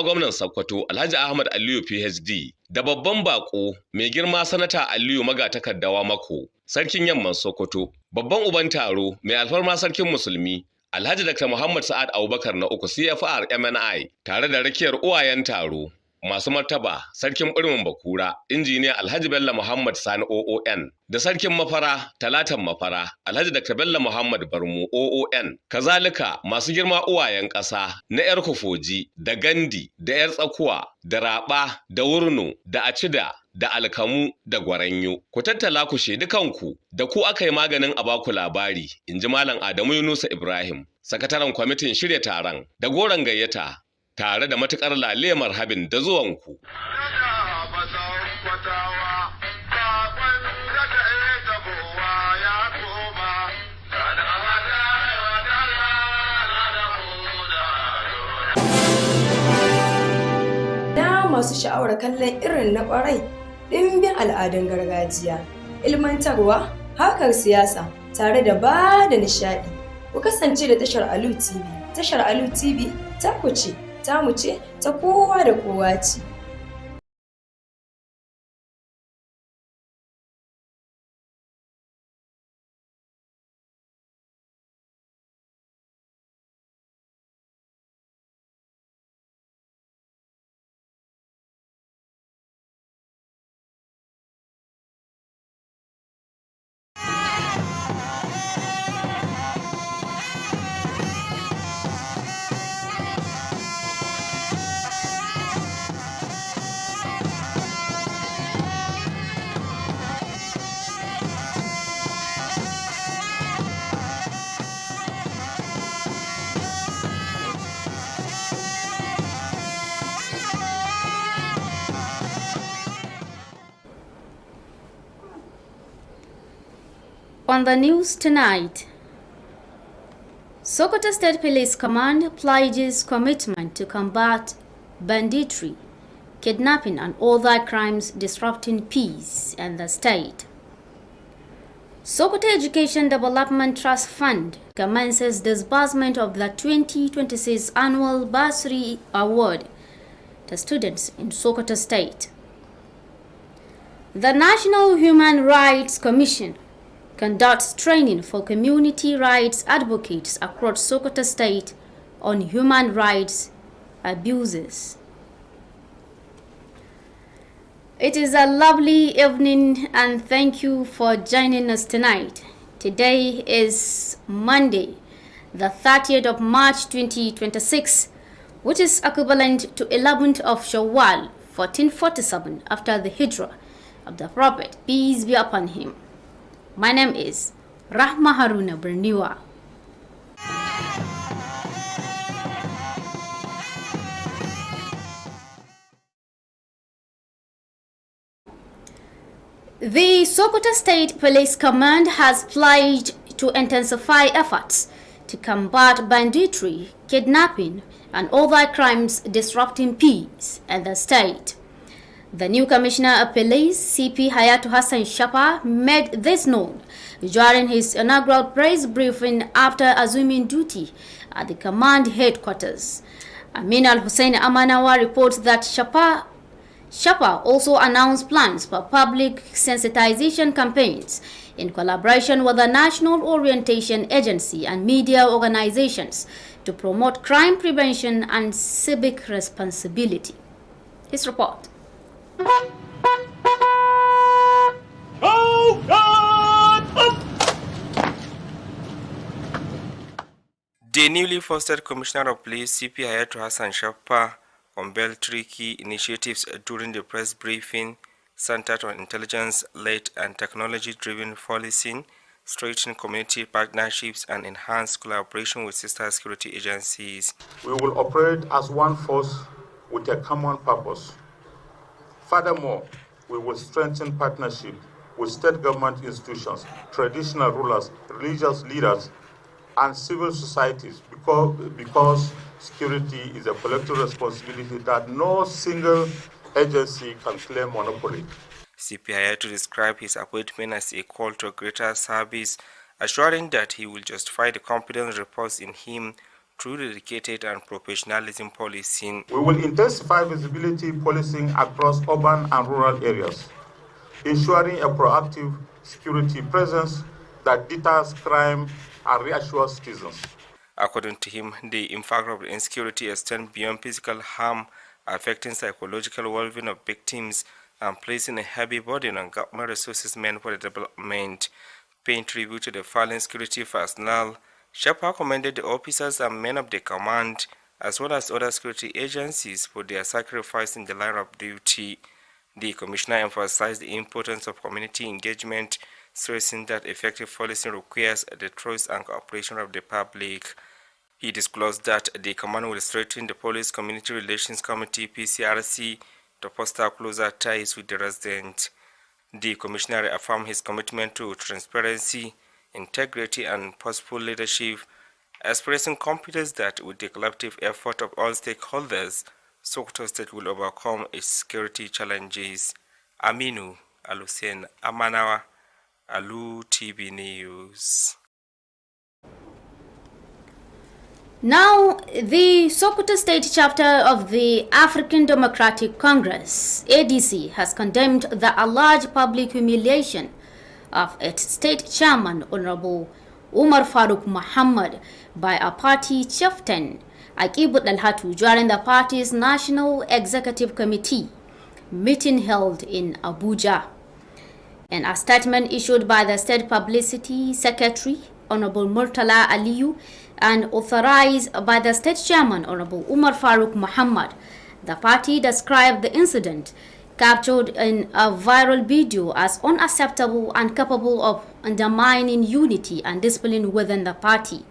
Gwamnan Sokoto Alhaji Ahmad Aliyu PhD da babban bako mai girma sanata Aliyu Magatakardawa Mako, sarkin yamman Sokoto, babban uban taro mai alfarma sarkin musulmi Alhaji Dr. Muhammad Sa'ad Abubakar na uku CFR MNI tare da rakiyar uwayen taro masu martaba sarkin Birnin Bakura injiniya Alhaji Bello Muhammad Sani OON da sarkin Mafara Talatan Mafara Alhaji Dr. Bello Muhammad Barmu OON, kazalika masu girma uwayen ƙasa na yar Kufoji da Gandi da yar Tsakuwa da Raba da Wurno da Acida da Alkamu da Gwaranyo. Ku tattala ku shedi kanku da ku aka yi maganin a baku labari, inji Malam Adamu Yunusa Ibrahim, sakataren kwamitin shirya taron da goron gayyata tare da matukar lale marhabin da zuwanku. Masu sha'awar kallon irin na kwarai ɗimbin al'adun gargajiya, ilmantarwa, harkar siyasa tare da ba da nishaɗi. Ku kasance da tashar Alu TV. Tashar Alu TV ta ku ce, ta mu ce, ta kowa da kowa ce. On the news tonight, Sokoto State Police Command pledges commitment to combat banditry, kidnapping and other crimes disrupting peace in the state. Sokoto Education Development Trust Fund commences disbursement of the 2026 Annual Bursary Award to students in Sokoto State. The National Human Rights Commission conducts training for community rights advocates across Sokoto State on human rights abuses. It is a lovely evening and thank you for joining us tonight. Today is Monday, the 30th of March 2026, which is equivalent to 11th of Shawwal 1447 after the Hijrah of the Prophet, peace be upon him. My name is Rahma Haruna Berniwa. The Sokoto State Police Command has pledged to intensify efforts to combat banditry, kidnapping, and other crimes disrupting peace in the state. The new Commissioner of Police, CP Hayatu Hassan Shapa, made this known during his inaugural press briefing after assuming duty at the command headquarters. Amin Al-Hussein Amanawa reports that Shapa also announced plans for public sensitization campaigns in collaboration with the National Orientation Agency and media organizations to promote crime prevention and civic responsibility. His report. The newly fostered Commissioner of Police, CP Hayatu Hassan Shapa, unveiled three key initiatives during the press briefing centered on intelligence-led and technology-driven policing, strengthening community partnerships, and enhanced collaboration with sister security agencies. We will operate as one force with a common purpose. Furthermore, we will strengthen partnership with state government institutions, traditional rulers, religious leaders, and civil societies because security is a collective responsibility that no single agency can claim monopoly. CP Hayatu described his appointment as a call to greater service, assuring that he will justify the confidence reposed in him through dedicated and professionalism policing. We will intensify visibility policing across urban and rural areas, ensuring a proactive security presence that deters crime and reassures citizens. According to him, the impact of insecurity extends beyond physical harm, affecting psychological well-being of victims and placing a heavy burden on government resources meant for the development. Paying tribute to the fallen security personnel, Sharpa commended the officers and men of the command, as well as other security agencies, for their sacrifice in the line of duty. The commissioner emphasized the importance of community engagement, stressing that effective policing requires the trust and cooperation of the public. He disclosed that the command will strengthen the Police Community Relations Committee (PCRC) to foster closer ties with the residents. The commissioner affirmed his commitment to transparency, integrity, and purposeful leadership, expressing confidence that with the collective effort of all stakeholders, Sokoto State will overcome its security challenges. Aminu Alusen Amanawa, Alu TV News. Now, the Sokoto State chapter of the African Democratic Congress, ADC, has condemned the alleged public humiliation of its state chairman, Honorable Umar Faruk Muhammad, by a party chieftain, Akibut Al-Hatu, during the party's National Executive Committee meeting held in Abuja. In a statement issued by the State Publicity Secretary, Honorable Murtala Aliyu, and authorized by the state chairman, Honorable Umar Faruk Muhammad, the party described the incident captured in a viral video as unacceptable and capable of undermining unity and discipline within the party.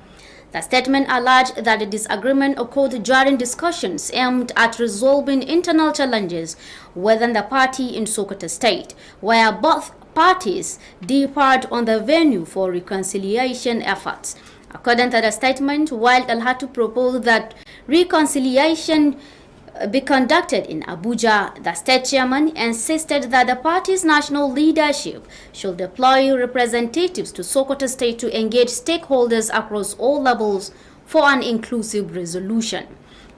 The statement alleged that the disagreement occurred during discussions aimed at resolving internal challenges within the party in Sokoto State, where both parties differed on the venue for reconciliation efforts. According to the statement, while Al-Hatu proposed that reconciliation be conducted in Abuja, the state chairman insisted that the party's national leadership should deploy representatives to Sokoto State to engage stakeholders across all levels for an inclusive resolution.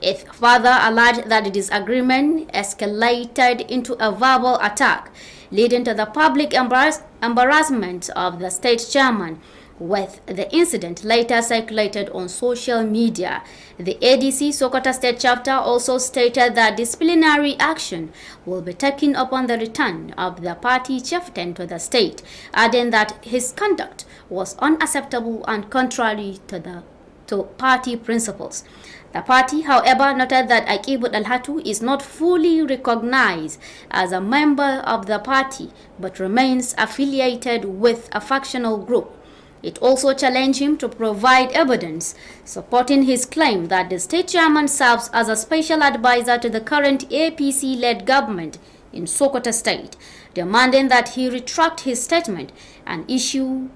It further alleged that the disagreement escalated into a verbal attack, leading to the public embarrassment of the state chairman, with the incident later circulated on social media. The ADC Sokoto State chapter also stated that disciplinary action will be taken upon the return of the party chieftain to the state, adding that his conduct was unacceptable and contrary to party principles. The party, however, noted that Akibut Al-Hatu is not fully recognized as a member of the party, but remains affiliated with a factional group. It also challenged him to provide evidence supporting his claim that the state chairman serves as a special advisor to the current APC-led government in Sokoto State, demanding that he retract his statement and issue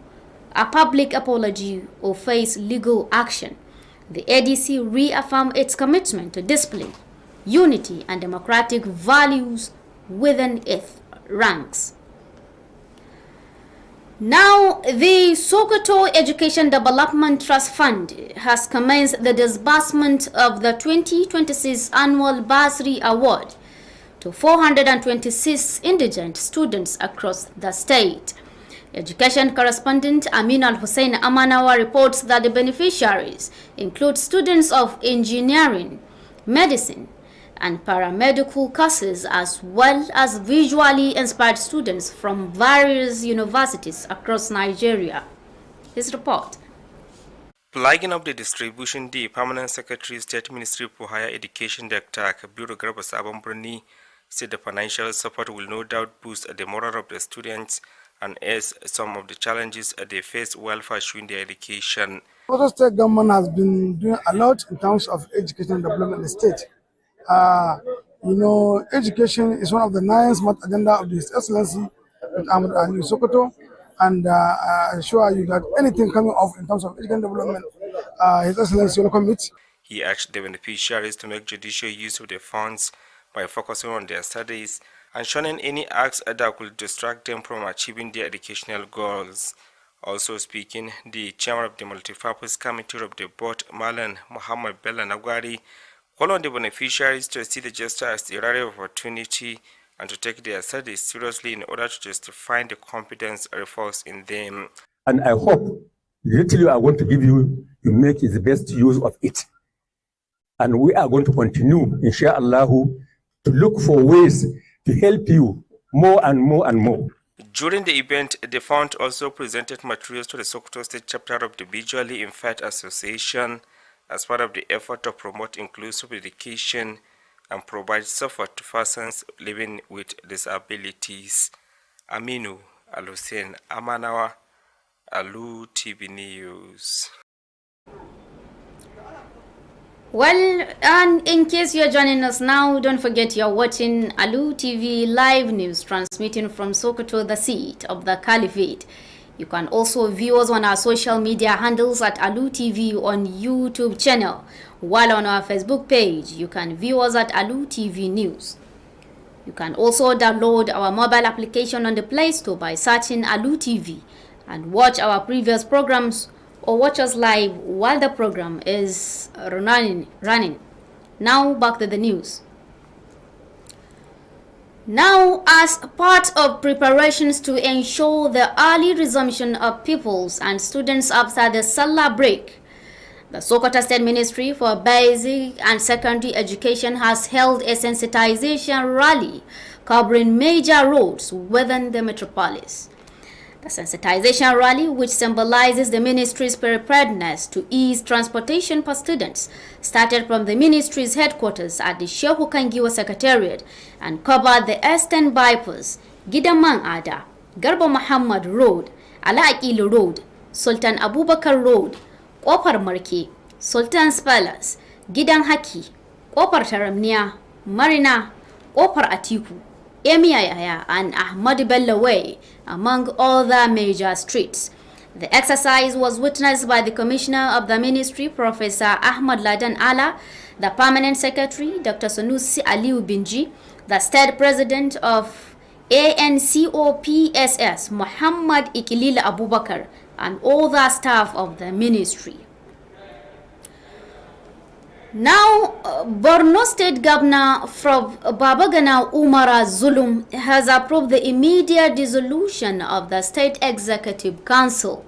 a public apology or face legal action. The ADC reaffirmed its commitment to discipline, unity, and democratic values within its ranks. Now, the Sokoto Education Development Trust Fund has commenced the disbursement of the 2026 Annual Bursary Award to 426 indigent students across the state. Education correspondent Amin Al-Hussein Amanawa reports that the beneficiaries include students of engineering, medicine, and paramedical courses, as well as visually inspired students from various universities across Nigeria. His report. Flagging up the distribution, the Permanent Secretary, State Ministry for Higher Education, Dr. Kabiru Garba Sabon Birni, said the financial support will no doubt boost the morale of the students and ease some of the challenges they face while pursuing their education. The state government has been doing a lot in terms of education development in the state. Education is one of the 9 smart agenda of His Excellency Ahmed Ali Sokoto, and I assure you that anything coming off in terms of education development, His Excellency will welcome it. He urged the beneficiaries to make judicious use of their funds by focusing on their studies and shunning any acts that could distract them from achieving their educational goals. Also speaking, the chairman of the multipurpose committee of the board, Malan Muhammad Bello Nagwari, called on the beneficiaries to see the gesture as a rare opportunity and to take their studies seriously in order to justify the confidence reposed in them. And I hope the little I want to give you, you make the best use of it. And we are going to continue, inshallah, to look for ways to help you more and more and more. During the event, the fund also presented materials to the Sokoto State chapter of the Visually Impaired Association as part of the effort to promote inclusive education and provide support to persons living with disabilities. Aminu Alusen Amanawa, Alu TV News. Well, and in case you're joining us now, don't forget you're watching Alu TV live news transmitting from Sokoto, the seat of the Caliphate. You can also view us on our social media handles at Alu TV on YouTube channel, while on our Facebook page, you can view us at Alu TV News. You can also download our mobile application on the Play Store by searching Alu TV and watch our previous programs or watch us live while the program is running. Now back to the news. Now, as part of preparations to ensure the early resumption of pupils and students after the Salah break, the Sokoto State Ministry for Basic and Secondary Education has held a sensitization rally covering major roads within the metropolis. The sensitization rally, which symbolizes the ministry's preparedness to ease transportation for students, started from the ministry's headquarters at the Shehu Kangiwa Secretariat and covered the Eastern Bypass, Gidaman Ada, Garba Muhammad Road, Ala Aqilu Road, Sultan Abubakar Road, Kofar Marke, Sultan's Palace, Gidan Haki, Kofar Taramniya, Marina, Kofar Atiku, Emiya Yahya, and Ahmad Bello Way, among other major streets. The exercise was witnessed by the Commissioner of the Ministry, Professor Ahmad Ladan Allah, the Permanent Secretary, Dr. Sanusi Aliu Binji, the State President of ANCOPSS, Muhammad Ikilil Abubakar, and other staff of the ministry. Now, Borno State Governor from Babagana Umara Zulum has approved the immediate dissolution of the State Executive Council.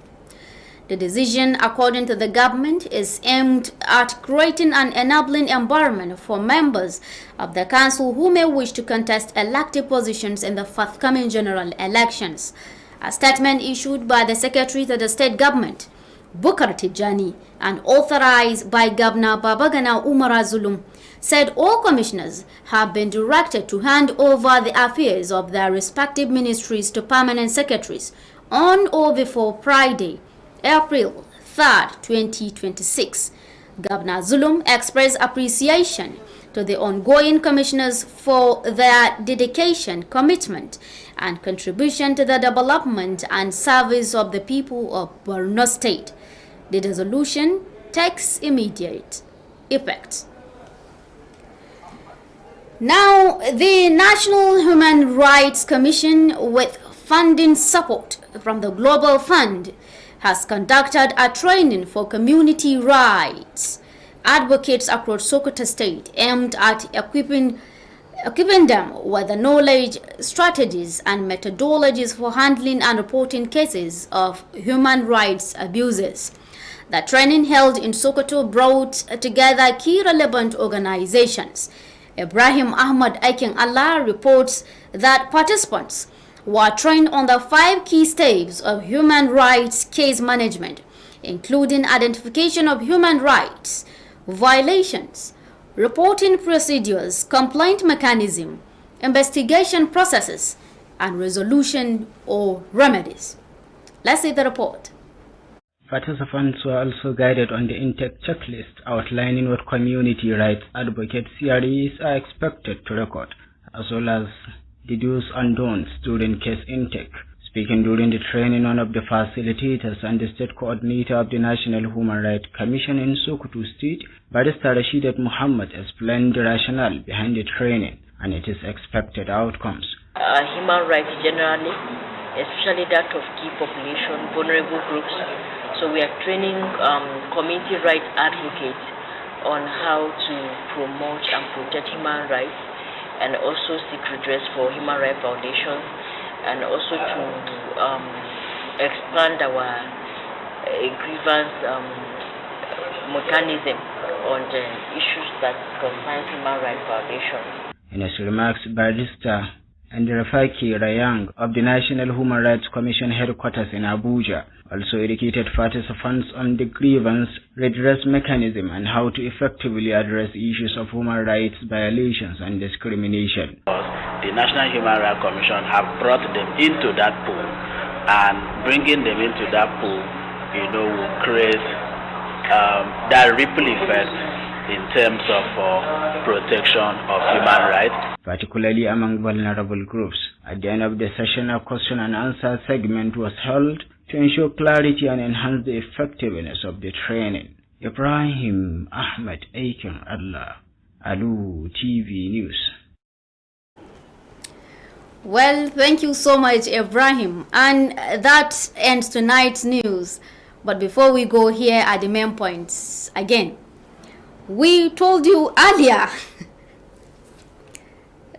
The decision, according to the government, is aimed at creating an enabling environment for members of the council who may wish to contest elective positions in the forthcoming general elections. A statement issued by the Secretary to the State Government, Bukar Tijani, and authorized by Governor Babagana Umara Zulum, said all commissioners have been directed to hand over the affairs of their respective ministries to permanent secretaries on or before Friday, April 3rd, 2026. Governor Zulum expressed appreciation to the ongoing commissioners for their dedication, commitment, and contribution to the development and service of the people of Borno State. The resolution takes immediate effect. Now, the National Human Rights Commission, with funding support from the Global Fund, has conducted a training for community rights advocates across Sokoto State aimed at equipping them with the knowledge, strategies, and methodologies for handling and reporting cases of human rights abuses. The training held in Sokoto brought together key relevant organizations. Ibrahim Ahmad Aikin Allah reports that participants were trained on the 5 key steps of human rights case management, including identification of human rights violations, reporting procedures, complaint mechanism, investigation processes, and resolution or remedies. Let's see the report. Participants were also guided on the intake checklist outlining what community rights advocate CREs are expected to record, as well as the do's and don'ts during case intake. Speaking during the training, one of the facilitators and the state coordinator of the National Human Rights Commission in Sokoto State, Barrister Rashidat Muhammad, explained the rationale behind the training and its expected outcomes. Human rights generally especially that of key population, vulnerable groups. So we are training community rights advocates on how to promote and protect human rights, and also seek redress for human rights foundations, and also to expand our grievance mechanism on the issues that concern human rights foundations. In his remarks, Barrister and Rafaki Rayang of the National Human Rights Commission headquarters in Abuja also educated participants on the grievance redress mechanism and how to effectively address issues of human rights violations and discrimination. The National Human Rights Commission have brought them into that pool, and bringing them into that pool, will create that ripple effect in terms of protection of human rights, particularly among vulnerable groups. At the end of the session, a question and answer segment was held to ensure clarity and enhance the effectiveness of the training. Ibrahim Ahmed Aiken Allah, Alu TV News. Well, thank you so much, Ibrahim. And that ends tonight's news. But before we go, here are the main points again. We told you earlier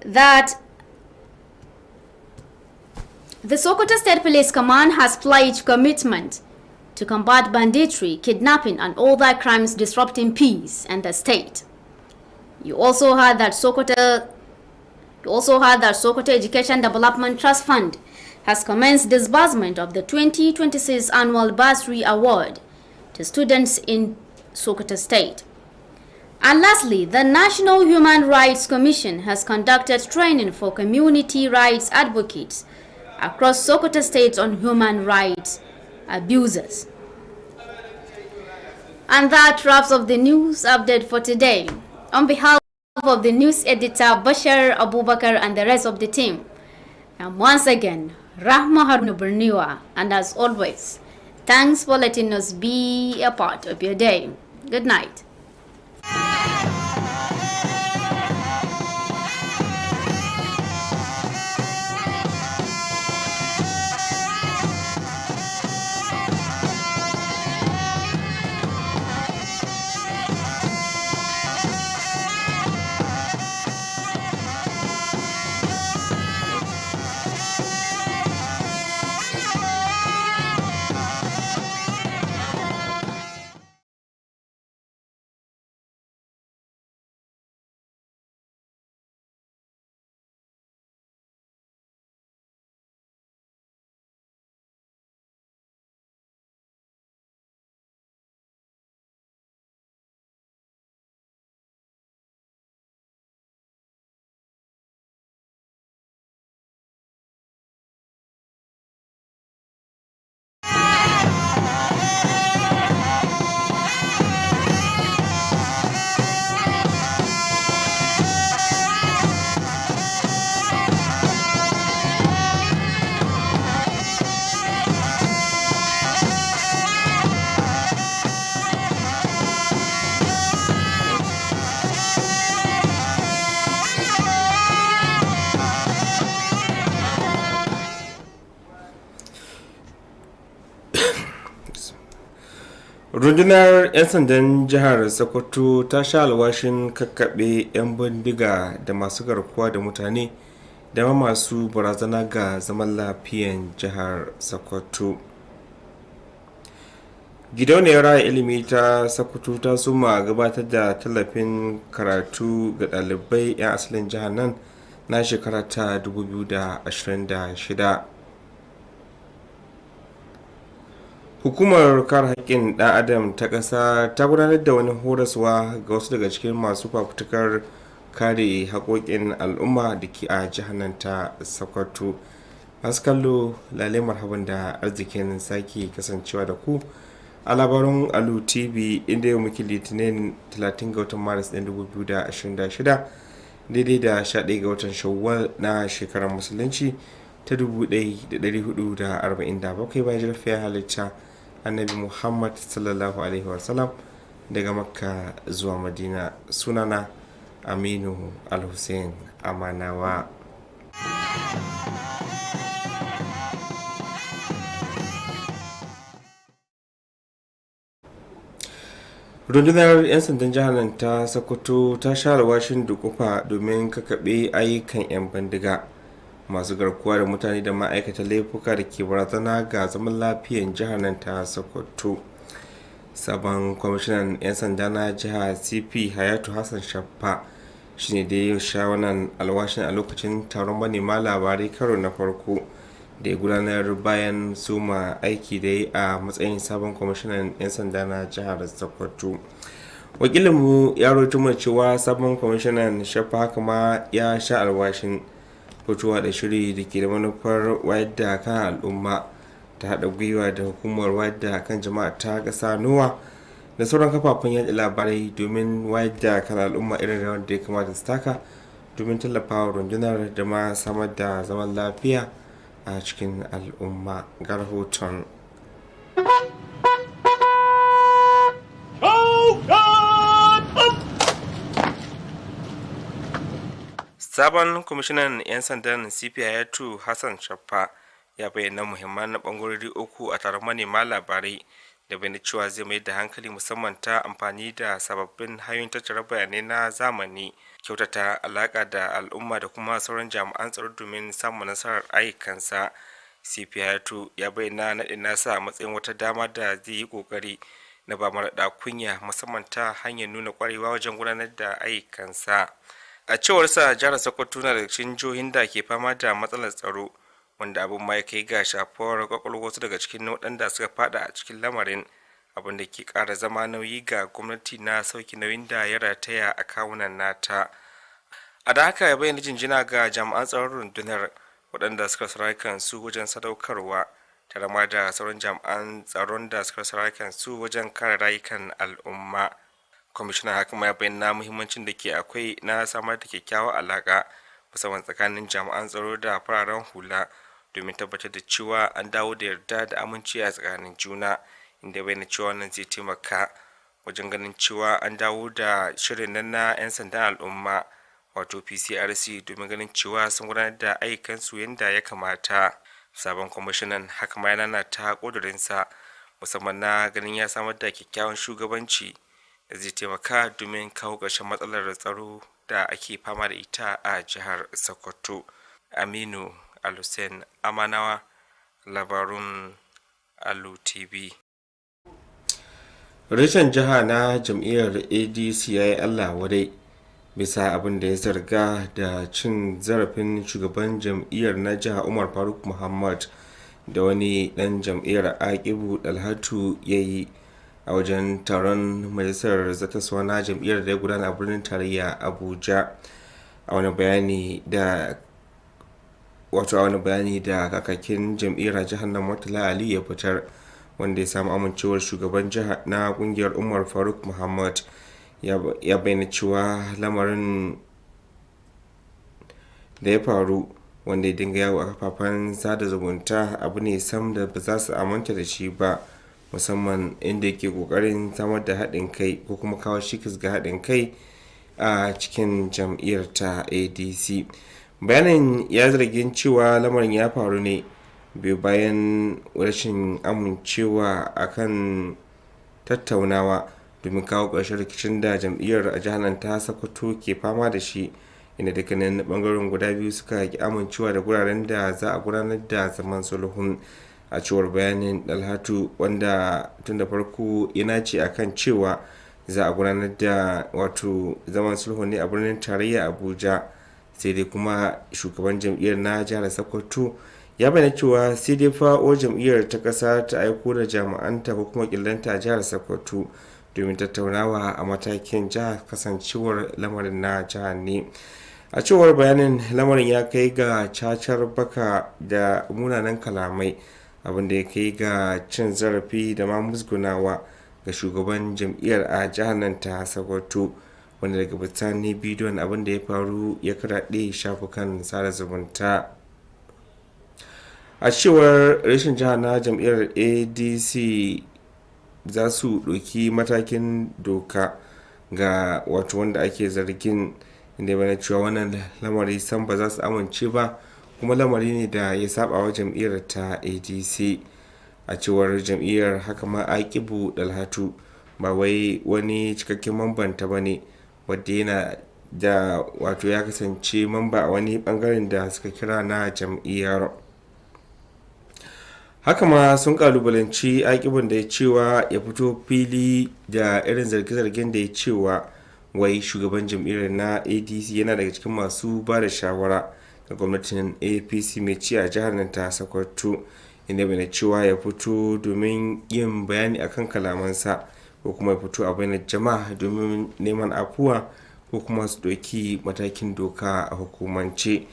that the Sokoto State Police Command has pledged commitment to combat banditry, kidnapping, and other crimes disrupting peace and the state. You also heard that Sokoto Education Development Trust Fund has commenced disbursement of the 2026 Annual Bursary Award to students in Sokoto State. And lastly, the National Human Rights Commission has conducted training for community rights advocates across Sokoto State on human rights abuses. And that wraps up the news update for today. On behalf of the news editor Bashar Abubakar and the rest of the team, and once again, Rahma Haruna Berniwa, and as always, thanks for letting us be a part of your day. Good night. Rundunar 'yan sandan jihar Sokoto ta sha alwashin kakkaɓe 'yan bindiga da masu garkuwa da mutane da ma masu barazana ga zaman lafiyan jihar Sokoto. Gidauniyar raya ilimi ta Sokoto ta suma gabatar da tallafin karatu ga ɗalibai 'yan asalin jihar nan na shekara ta 2026. Hukumar kare haƙƙin ɗan adam ta ƙasa ta gudanar da wani horaswa ga wasu daga cikin masu fafutukar kare haƙoƙin al'umma da ke a jihar nan ta Sokoto. Masu kallo, lalai marhaban da arzikin sake kasancewa da ku a labarin Alu TV, inda yau muke litinin 30 ga watan Maris ɗin 2026 daidai da 11 ga watan Shawwal na shekarar musulunci ta 1447 bayan jirfiyar halitta annabi Muhammad sallallahu alaihi wasallam daga Makka zuwa Madina. Sunana Aminu Al-Hussein Amanawa. rundunar 'yan sandan jihar nan ta Sokoto ta share washin dukufa domin kakaɓe ayyukan 'yan bindiga masu garkuwa da mutane da ma'aikatan laifuka da ke barazana ga zaman lafiyan jihar nan ta Sokoto. Sabon kwamishinan 'yan sanda na jihar CP Hayatu Hassan Shaffa shine da ya sha wannan alwashin a lokacin taron manema labarai karo na farko da ya gudanar bayan suma aiki da yi a matsayin sabon kwamishinan 'yan sanda na jihar Sokoto. Wakilinmu ya rawaito mana cewa sabon kwamishinan Shaffa haka ma ya sha alwashin fitowa da shiri da ke da manufar wayar da kan al'umma ta haɗa gwiwa da hukumar wayar da kan jama'a ta ƙasa nowa da sauran kafafen yaɗa labarai domin wayar da kan al'umma irin rawar da ya kamata su taka domin tallafawa rundunar da ma samar da zaman lafiya a cikin al'umma. Ga rahoton. Sabon kwamishinan 'yan sandan CP Hayatu Hassan Shaffa ya bayyana muhimman bangarori uku a taron manema labarai da bayyana cewa zai mai da hankali musamman ta amfani da sababbin hanyoyin tattara bayanai na zamani, kyautata alaka da al'umma da kuma sauran jami'an tsaro domin samun nasarar ayyukansa. CP Hayatu ya bayyana naɗin nasa a matsayin wata dama da zai yi ƙoƙari na ba mara kunya musamman ta hanyar nuna ƙwarewa wajen gudanar da ayyukansa. A cewarsa jihar Sokoto na daga cikin jihohin da ke fama da matsalar tsaro wanda abin ma ya kai ga shafuwar kwakwalwar wasu daga cikin waɗanda suka fada a cikin lamarin, abin da ke ƙara zama nauyi ga gwamnati na sauki nauyin da ya rataya a kawunan nata. A da haka ya bayyana jinjina ga jami'an tsaron rundunar waɗanda suka rasa su wajen sadaukarwa tare ma da sauran jami'an tsaron da suka rasa su wajen kare rayukan al'umma. Kwamishinan haka ya bayyana muhimmancin da ke akwai na samar da kyakkyawar alaƙa musamman tsakanin jami'an tsaro da fararen hula domin tabbatar da cewa an dawo da yarda da aminci a tsakanin juna, inda bayyana cewa wannan zai taimaka wajen ganin cewa an dawo da shirin nan na 'yan sandan al'umma wato PCRC domin ganin cewa sun gudanar da ayyukansu yadda ya kamata. Sabon kwamishinan haka ma yana ta ƙudurinsa musamman na ganin ya samar da kyakkyawan shugabanci da zai taimaka domin kawo ƙarshen matsalar tsaro da ake fama da ita a jihar Sokoto. Aminu Alusen Amanawa, labarun Alu TV. Rashin jiha na jam'iyyar ADC ya yi Allah wadai bisa abin da ya zarga da cin zarafin shugaban jam'iyyar na jiha Umar Faruk Muhammad da wani ɗan jam'iyyar Aqibu Dalhatu ya yi a wajen taron majalisar zartaswa na jam'iyyar da ya gudana a birnin tarayya Abuja. A wani bayani da kakakin jam'iyyar jihar nan Murtala Ali ya fitar, wanda ya samu amincewar shugaban jiha na kungiyar Umar Faruk Muhammad, ya bayyana cewa lamarin da ya faru wanda ya dinga yawo a kafafen sada zumunta abu ne sam da ba za su aminta da shi ba, musamman inda yake kokarin samar da haɗin kai ko kuma kawo cikas ga haɗin kai a cikin jam'iyyar ta ADC. Bayanin ya zargin cewa lamarin ya faru ne biyu bayan rashin amincewa akan tattaunawa domin kawo ƙarshen rikicin da jam'iyyar a jihar ta Sokoto ke fama da shi, inda dukkanin bangaren guda biyu suka ki amincewa da guraren da za a gudanar da zaman sulhun. A cewar bayanin Dalhatu, wanda tun da farko yana ce akan cewa za a gudanar da zaman sulhu ne a birnin tarayya Abuja, sai dai kuma shugaban jam'iyyar na jihar Sokoto ya bayyana cewa sai dai fa'o jam'iyyar ta ƙasa ta aiko da jami'anta ko kuma ƙillanta a jihar Sokoto domin tattaunawa a matakin jihar, kasancewar lamarin na jihar ne. A cewar bayanin, lamarin ya kai ga cacar baka da munanan kalamai, abinda ya kai ga cin zarafi da ma musgunawa ga shugaban jam'iyyar a jihar nan ta Sokoto, wanda daga bisani bidiyon abin da ya faru ya karaɗe shafukan sada zumunta. A cewar rashin jiha na jam'iyyar ADC za su ɗauki matakin doka ga wanda ake zargin, inda ya bayyana cewa wannan lamari san ba za su amince ba, kuma lamari ne da ya saba wa jam'iyyar ta ADC. A cewar jam'iyyar haka ma Aqibu Dalhatu, ba wai wani cikakken mambanta ba ne, wadda yana da wato ya kasance mamba a wani bangaren da suka kira na jam'iyyar. Haka ma sun kalubalanci akibin da ya cewa ya fito fili da irin zarge-zargen da ya cewa wai shugaban jam'iyyar na adc yana daga cikin masu ba da shawara ga gwamnatin apc mai ci a jihar nan ta sokoto, inda bai cewa ya fito domin yin bayani akan kalamansa ko kuma ya fito a bainar jama'a domin neman afuwa ko kuma su ɗauki matakin doka a hukumance.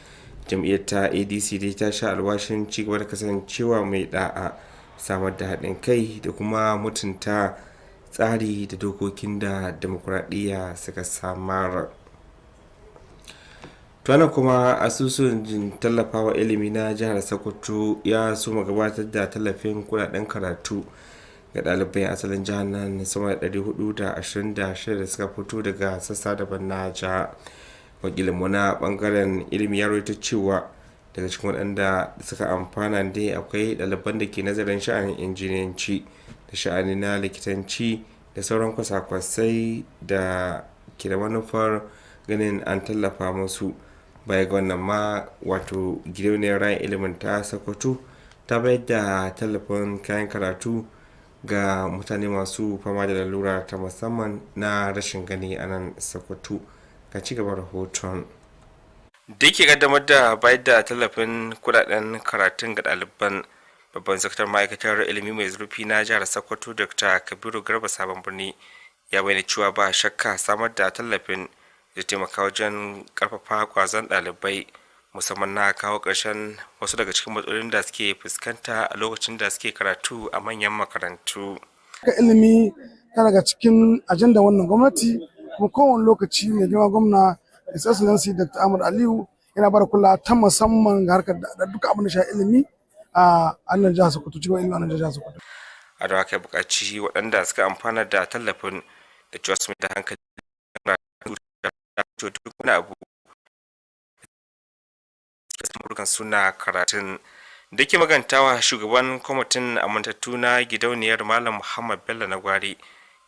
Jam'iyyar ta adc dai ta sha alwashin cigaba da kasancewa mai da'a, samar da haɗin kai da kuma mutunta tsari da dokokin da demokuraɗiyya suka samar. tuwana kuma asusun tallafawa ilimi na jihar sokoto ya soma gabatar da tallafin kudaden karatu ga ɗalibai asalin jihar nan sama da 426 da suka fito daga sassa daban na jihar. Wakilinmu na bangaren ilimi ya rawaito cewa daga cikin waɗanda suka amfana dai akwai ɗaliban da ke nazarin sha'anin injiniyanci da sha'ani na likitanci da sauran kwasa-kwasai da ke da manufar ganin an tallafa musu. Baya ga wannan ma wato gidauniyar rayan ilimin ta sokoto ta bayar da tallafin kayan karatu ga mutane masu fama da lalura ta musamman na rashin gani a nan sokoto. Ga ci gaban rahoton. Da yake kaddamar da bayar da tallafin kudaden karatun ga ɗaliban, babban sakatar ma'aikatar ilimi mai zurfi na jihar sokoto dr kabiru garba sabon birni ya bayyana cewa ba shakka samar da tallafin da taimaka wajen karfafa kwazon ɗalibai, musamman na kawo ƙarshen wasu daga cikin matsalolin da suke fuskanta a lokacin da suke karatu a manyan makarantu. Ilimi ta daga cikin ajandar wannan gwamnati, kuma kowane lokaci mai girma gwamna His Excellency Dr. Ahmad Aliyu yana bada kula ta musamman ga harkar da duka abin da shi ilimi a annan jihar Sokoto, cikin ilimi a nan jihar Sokoto. A da aka buƙaci waɗanda suka amfana da tallafin da cewa su mai da hankali duk wani abu suna karatun. Da ke magantawa shugaban kwamitin amintattu na gidauniyar Malam Muhammad Bello na Gwari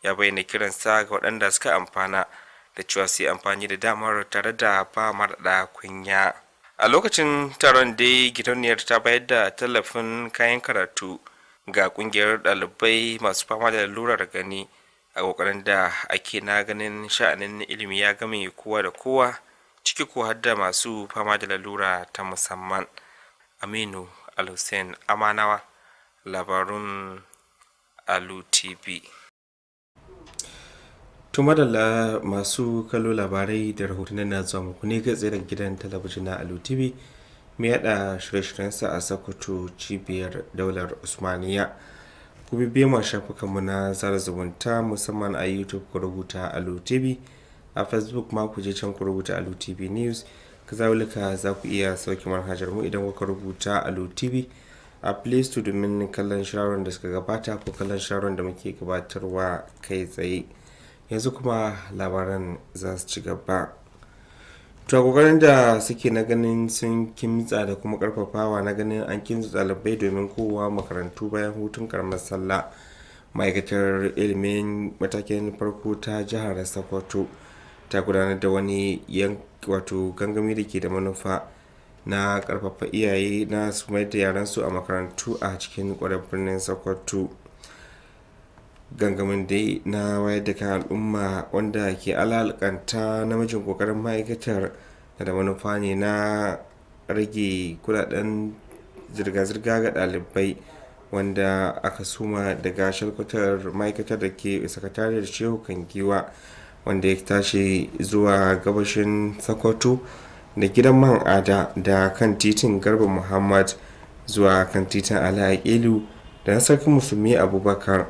ya bayyana kiransa ga waɗanda suka amfana da cewa su yi amfani da damar tare da ba marɗa kunya. A lokacin taron dai gidauniyar ta bayar da tallafin kayan karatu ga ƙungiyar ɗalibai masu fama da lalurar gani a ƙoƙarin da ake na ganin sha'anin ilimi ya game kowa da kowa, ciki ko har da masu fama da lalura ta musamman. Aminu Al-Hussein Amanawa, labarun Alu TV. Tumadala masu kallo labarai da rahotannin na zuwa muku ne tsaye daga gidan talabijin na Alu TV mai yada shirye-shiryensa a Sokoto cibiyar daular Usmaniya. Ku bibiye mu shafukanmu na sada zumunta musamman a YouTube ku rubuta Alu TV, a Facebook ma ku je can ku rubuta Alu TV News. Kazalika za ku iya sauke manhajar mu idan kuka rubuta Alu TV a Play Store domin kallon shirarren da suka gabata ko kallon shirarren da muke gabatarwa kai tsaye. Yanzu kuma labaran za su ci gaba. To kokarin da suke na ganin sun kimtsa da kuma karfafawa na ganin an kimtsa ɗalibai domin kowa makarantu bayan hutun karamar sallah, ma'aikatar ilimin matakin farko ta jihar Sokoto ta gudanar da wani wato gangami da ke da manufa na karfafa iyaye na su mai da yaransu a makarantu a cikin kwarar birnin Sokoto. Gangamin dai na wayar da kan al'umma wanda ke alalkanta namijin kokarin ma'aikatar da manufa ne na rage kudaden zirga-zirga ga ɗalibai, wanda aka suma daga shalkwatar ma'aikatar da ke sakatariyar shehu kangiwa wanda ya tashi zuwa gabashin Sokoto da gidan man ada da kan titin Garba Muhammad zuwa kan titin Ali Aqilu da na sarkin musulmi Abubakar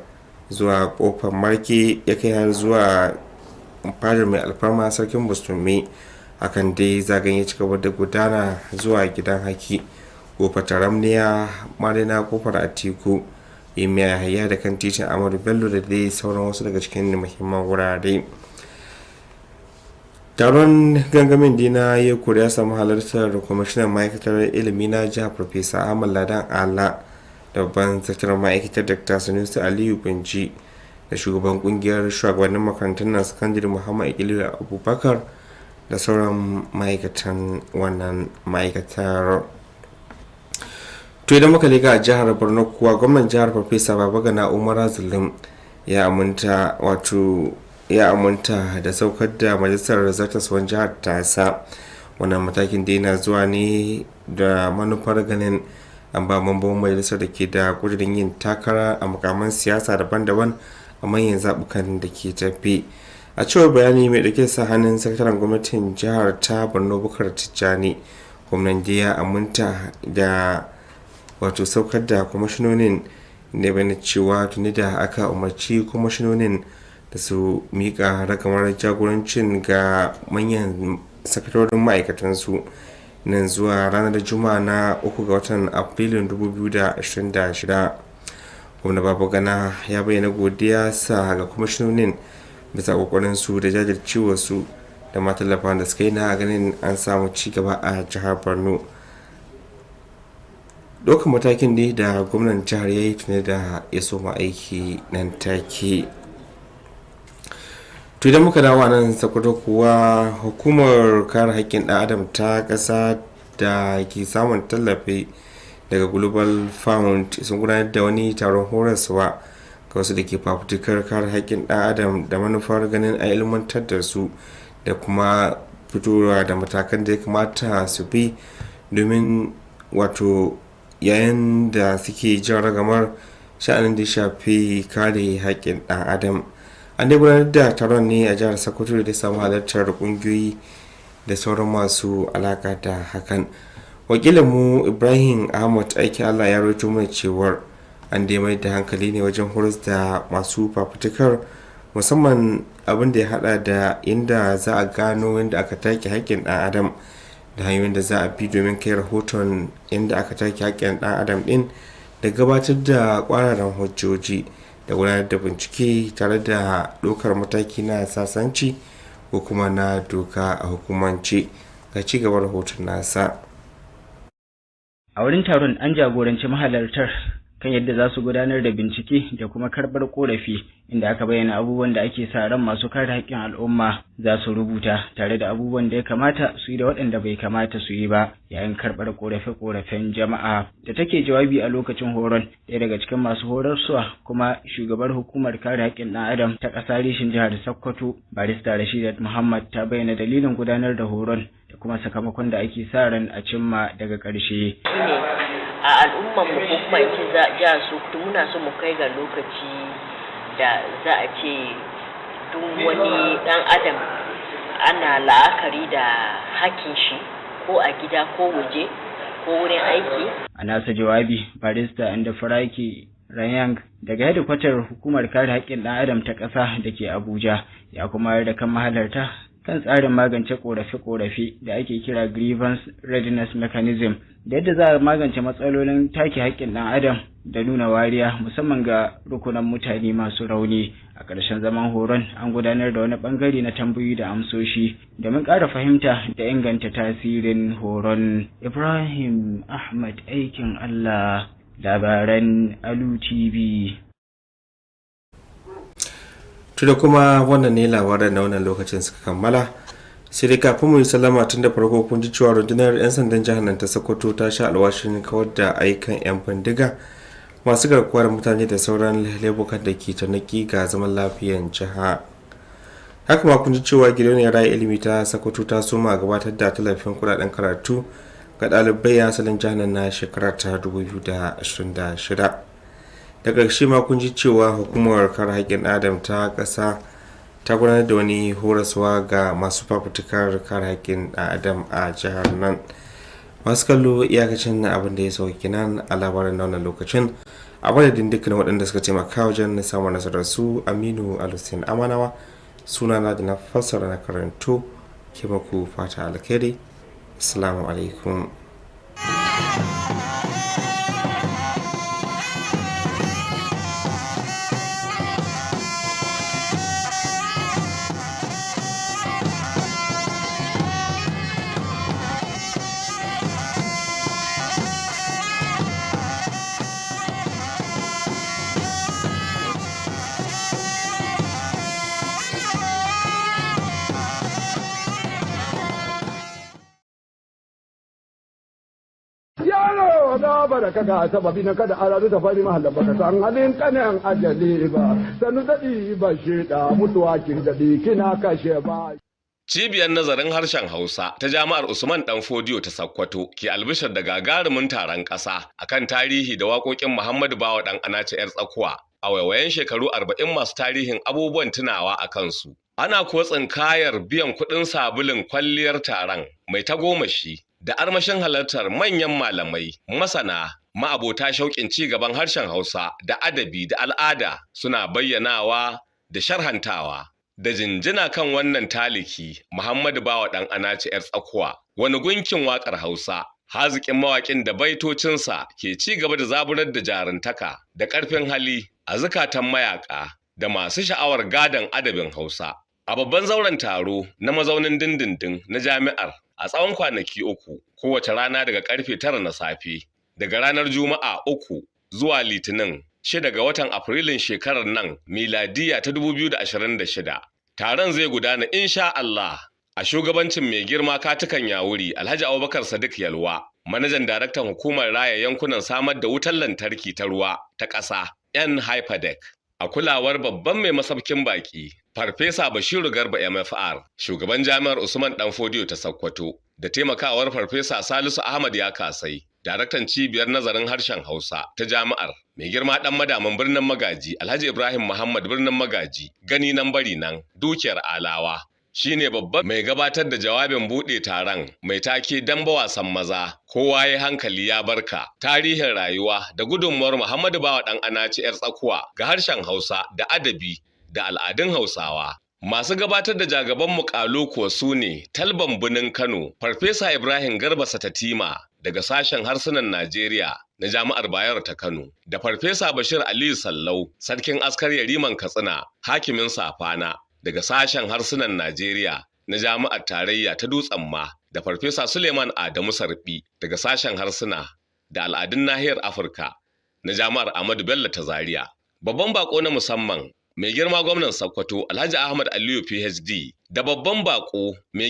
zuwa kofar marke ya kai har zuwa fadar mai alfarma sarkin musulmi. Hakan dai zagayen ya ci gaba da gudana zuwa gidan haki, kofar taramniya, marina, kofar atiku, imiya yahaya da kan titin Amadu Bello da dai sauran wasu daga cikin muhimman wurare. Taron gangamin dina ya kuri ya samu halartar kwamishinan ma'aikatar ilimi na jihar Farfesa Ahmad Ladan Ala da babban sakataren ma'aikatar Dr. Sanusi Aliyu Binji da shugaban kungiyar shugabannin makarantun na sakandare Muhammad Ikilu Abubakar da sauran ma'aikatan wannan ma'aikatar. To idan muka liga a jihar Borno kuwa gwamnan jihar Farfesa Babagana Umar Zulum ya aminta da saukar da majalisar zartaswan jihar tasa. Wannan matakin da yana zuwa ne da manufar ganin an ba mambobin majalisar da ke da kudirin yin takara a mukaman siyasa daban-daban a manyan zabukan da ke tafi. A cewar bayani mai dauke sa hannun sakataren gwamnatin jihar ta Borno Bukar Tijjani, gwamnan ya aminta da saukar da kwamishinonin ne bane cewa tuni da aka umarci kwamishinonin da su mika ragamar jagorancin ga manyan sakatorin ma'aikatansu nan zuwa ranar juma'a na 3 ga watan afrilun 2026. gwamna Babagana ya bayyana godiya sa ga kwamishinonin bisa kokarin su da jajircewa su da ma tallafa da suka yi na ganin an samu ci gaba a jihar Borno. Ɗaukar matakin ne da gwamnan jihar ya yi tuni da ya soma aiki nan take. To idan muka dawo nan Sokoto kuwa hukumar kare haƙƙin ɗan adam ta ƙasa da ke samun tallafi daga Global Fund sun gudanar da wani taron horaswa ga wasu da ke fafutukar kare haƙƙin ɗan adam da manufar ganin a ilmantar da su da kuma fitowa da matakan da ya kamata su bi domin yayin da suke jan ragamar sha'anin da shafi kare haƙƙin ɗan adam. An dai gudanar da taron ne a jihar Sokoto da samu halartar ƙungiyoyi da sauran masu alaka da hakan. Wakilinmu Ibrahim Ahmad aiki Allah ya rawaito mana cewar an dai mai da hankali ne wajen horas da masu fafutukar, musamman abin da ya hada da inda za a gano yadda aka take haƙƙin ɗan adam da hanyoyin da za a bi domin kai rahoton inda aka take haƙƙin ɗan adam ɗin da gabatar da ƙwararren hujjoji da gudanar da bincike tare da ɗaukar mataki na sasanci ko kuma na doka a hukumance. Ga ci gaban rahoton nasa. A wurin taron an jagoranci mahalartar kan yadda za su gudanar da bincike da kuma karɓar ƙorafi, inda aka bayyana abubuwan da ake sa ran masu kare haƙƙin al'umma za su rubuta tare da abubuwan da ya kamata su yi da waɗanda bai kamata su yi ba yayin karɓar ƙorafe-ƙorafen jama'a. Da take jawabi a lokacin horon, ɗaya daga cikin masu horarsuwa kuma shugabar hukumar kare haƙƙin ɗan adam ta ƙasa reshen jihar Sokoto, barista Rashidat Muhammad, ta bayyana dalilin gudanar da horon da kuma sakamakon da ake sa ran a cimma daga ƙarshe. A al'umman mu ko kuma in ce jihar Sokoto muna so mu kai ga lokaci da za a ce duk wani ɗan adam ana la'akari da hakkin shi ko a gida ko waje ko wurin aiki. A nasa jawabi, barista inda Faraki Rayang daga hedikwatar hukumar kare haƙƙin ɗan adam ta ƙasa da ke Abuja ya kuma da kan mahalarta kan tsarin magance ƙorafe-ƙorafe da ake kira grievance readiness mechanism da yadda za a magance matsalolin take haƙƙin ɗan adam da nuna wariya musamman ga rukunan mutane masu rauni. A ƙarshen zaman horon an gudanar da wani ɓangare na tambayoyi da amsoshi domin ƙara fahimta da inganta tasirin horon. Ibrahim Ahmad aikin Allah, labaran Alu TV. Da kuma wannan ne labaran na wannan lokacin suka kammala. Sai dai kafin mu yi sallama, tun da farko kun ji cewa rundunar 'yan sandan jihar nan ta Sokoto ta sha alwashin kawar da ayyukan 'yan bindiga masu garkuwa da mutane da sauran laifukan da ke tanaki ga zaman lafiyan jiha. Haka ma kun ji cewa gidauniyar raya ilimi ta Sokoto ta soma gabatar da tallafin kudaden karatu ga ɗalibai a asalin jihar nan na shekara ta 2026. Da ƙarshe ma kun ji cewa hukumar kare haƙƙin adam ta ƙasa ta gudanar da wani horaswa ga masu fafutukar kare haƙƙin adam a jihar nan. Masu kallo, iyakacin abin da ya sauki nan a labarin na wannan lokacin, a madadin dukkan waɗanda suka taimaka wajen samun nasarar su. Aminu Alusin Amanawa sunana da na fassara na karanto ke maku fata alkhairi. Assalamu alaikum. yaro ga baraka ga sababi na kada aradu ta fari mahallan baka san halin kanan ajali ba sanu dadi ba sheda mutuwa kin dadi kina kashe ba. Cibiyar nazarin harshen Hausa ta Jami'ar Usman Danfodiyo ta Sokoto ke albishir da gagarumin taron ƙasa akan tarihi da waƙoƙin Muhammadu Bawa ɗan Anace 'yar tsakuwa a waiwayen shekaru 40 masu tarihin abubuwan tunawa a kansu. Ana kuwa tsinkayar biyan kuɗin sabulun kwalliyar taron mai tagomashi da armashin halartar manyan malamai, masana, ma'abota shauƙin ci gaban harshen Hausa da adabi da al'ada suna bayyanawa da sharhantawa. Da jinjina kan wannan taliki Muhammadu Bawa ɗan Anace 'yar tsakuwa, wani gunkin waƙar Hausa, haziƙin mawaƙin da baitocinsa ke ci gaba da zaburar da jaruntaka da ƙarfin hali a zukatan mayaƙa da masu sha'awar gadon adabin Hausa. A babban zauren taro na mazaunin dindindin na jami'ar a tsawon kwanaki 3 kowace rana daga ƙarfe 9 na safe, daga ranar Juma'a 3 zuwa Litinin 6 ga watan Afrilun shekarar nan miladiya ta 2026. Taron zai gudana insha Allah a shugabancin mai girma katukan yawuri Alhaji Abubakar Sadiq Yalwa, manajan daraktan hukumar raya yankunan samar da wutar lantarki ta ruwa ta ƙasa NHYPADEC, a kulawar babban mai masaukin baki Farfesa Bashiru Garba MFR, shugaban Jami'ar Usman Danfodiyo ta Sokoto, da taimakawar Farfesa Salisu Ahmad ya kasai, daraktan cibiyar nazarin harshen Hausa ta jami'ar, mai girma dan madamin birnin Magaji Alhaji Ibrahim Muhammad birnin Magaji, gani nan bari nan dukiyar alawa, shine babban mai gabatar da jawabin bude taron mai take damba wasan maza, kowa ya hankali ya barka, tarihin rayuwa da gudunmuwar Muhammadu Bawa ɗan Anace 'yar tsakuwa ga harshen Hausa da adabi da al'adun Hausawa. Masu gabatar da jagaban muƙalu kuwa su ne Talban Bunin Kano, Farfesa Ibrahim Garba Satatima daga sashen harsunan Najeriya na Jami'ar Bayero ta Kano, da Farfesa Bashir Aliyu Sallau, Sarkin Askar Yariman Katsina, Hakimin Safana daga sashen harsunan Najeriya na Jami'ar Tarayya ta Dutsen Ma, da Farfesa Suleiman Adamu Sarfi daga sashen harsuna da al'adun nahiyar Afirka na Jami'ar Ahmadu Bello ta Zaria. Babban bako na musamman mai girma gwamnan Sokoto Alhaji Ahmad Aliyu PhD, da babban bako mai